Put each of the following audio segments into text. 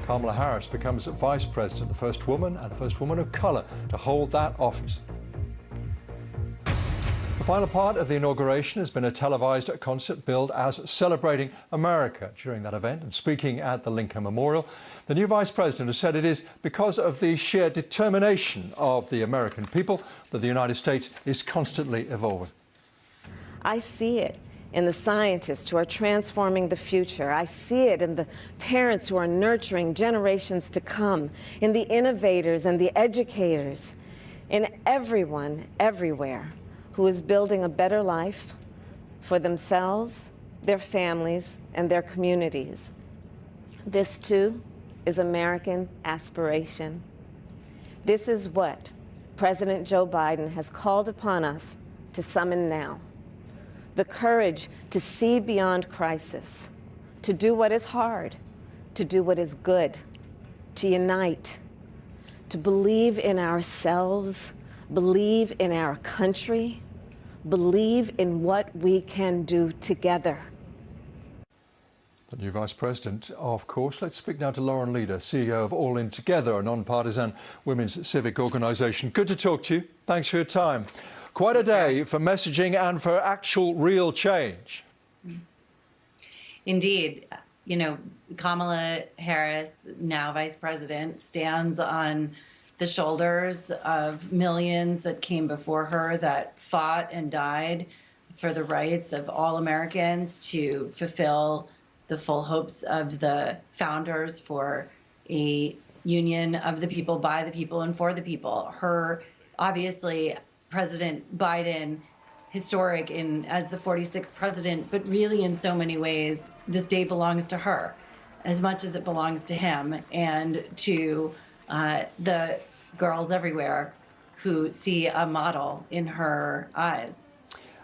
Kamala Harris becomes vice president, the first woman and the first woman of color to hold that office. The final part of the inauguration has been a televised concert billed as Celebrating America. During that event and speaking at the Lincoln Memorial, the new vice president has said it is because of the sheer determination of the American people that the United States is constantly evolving. I see it in the scientists who are transforming the future. I see it in the parents who are nurturing generations to come, in the innovators and the educators, in everyone, everywhere, who is building a better life for themselves, their families, and their communities. This, too, is American aspiration. This is what President Joe Biden has called upon us to summon now. The courage to see beyond crisis, to do what is hard, to do what is good, to unite, to believe in ourselves, believe in our country, believe in what we can do together. The new Vice President, of course. Let's speak now to Lauren Leader, CEO of All In Together, a non-partisan women's civic organisation. Good to talk to you. Thanks for your time. Quite a day for messaging and for actual real change. Indeed. You know, Kamala Harris, now Vice President, stands on the shoulders of millions that came before her that fought and died for the rights of all Americans to fulfill the full hopes of the founders for a union of the people, by the people, and for the people. Obviously, President Biden, historic as the 46th president, but really in so many ways, this day belongs to her as much as it belongs to him and to the girls everywhere who see a model in her eyes.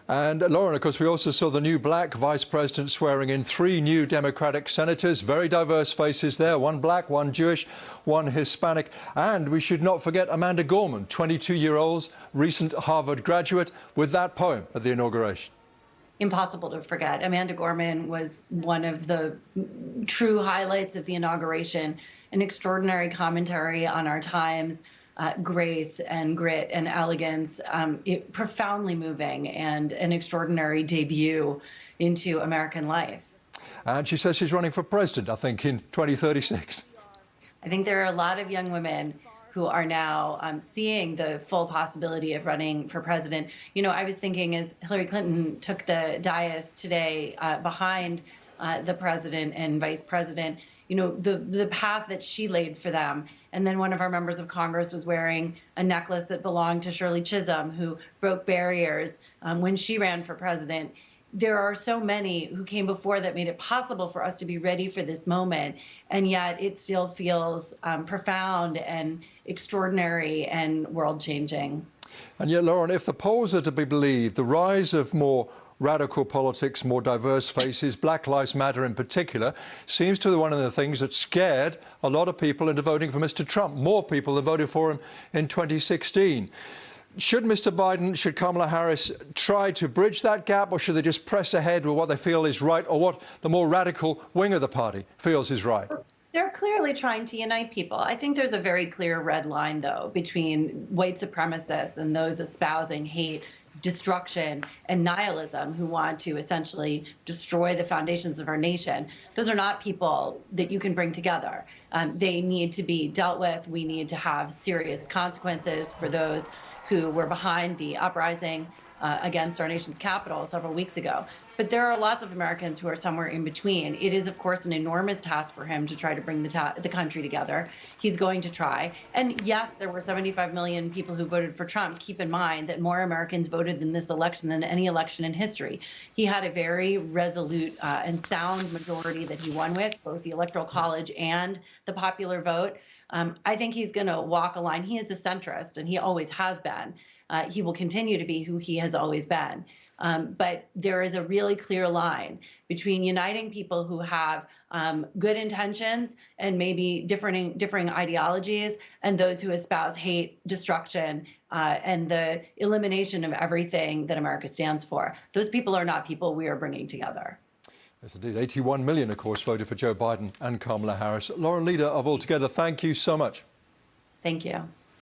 And Lauren, of course, we also saw the new black vice president swearing in 3 new Democratic senators, very diverse faces there, one black, one Jewish, one Hispanic. And we should not forget Amanda Gorman, 22-year-old, recent Harvard graduate, with that poem at the inauguration. Impossible to forget. Amanda Gorman was one of the true highlights of the inauguration, an extraordinary commentary on our times, grace and grit and elegance, profoundly moving and an extraordinary debut into American life. And she says she's running for president, I think, in 2036. I think there are a lot of young women who are now seeing the full possibility of running for president. You know, I was thinking as Hillary Clinton took the dais today behind the president and vice president, you know, the path that she laid for them. And then one of our members of Congress was wearing a necklace that belonged to Shirley Chisholm, who broke barriers when she ran for president. There are so many who came before that made it possible for us to be ready for this moment. And yet it still feels profound and extraordinary and world-changing. And yet, Lauren, if the polls are to be believed, the rise of more radical politics, more diverse faces, Black Lives Matter in particular, seems to be one of the things that scared a lot of people into voting for Mr. Trump, more people than voted for him in 2016. Should Mr. Biden, should Kamala Harris try to bridge that gap, or should they just press ahead with what they feel is right, or what the more radical wing of the party feels is right? They're clearly trying to unite people. I think there's a very clear red line, though, between white supremacists and those espousing hate, destruction, and nihilism who want to essentially destroy the foundations of our nation. Those are not people that you can bring together. They need to be dealt with. We need to have serious consequences for those who were behind the uprising against our nation's capital several weeks ago. But there are lots of Americans who are somewhere in between. It is, of course, an enormous task for him to try to bring the country together. He's going to try. And yes, there were 75 million people who voted for Trump. Keep in mind that more Americans voted in this election than any election in history. He had a very resolute and sound majority that he won with, both the Electoral College and the popular vote. I think he's going to walk a line. He is a centrist, and he always has been. He will continue to be who he has always been. But there is a really clear line between uniting people who have good intentions and maybe differing ideologies, and those who espouse hate, destruction, and the elimination of everything that America stands for. Those people are not people we are bringing together. Yes, indeed. 81 million, of course, voted for Joe Biden and Kamala Harris. Lauren Leader of Altogether, thank you so much. Thank you.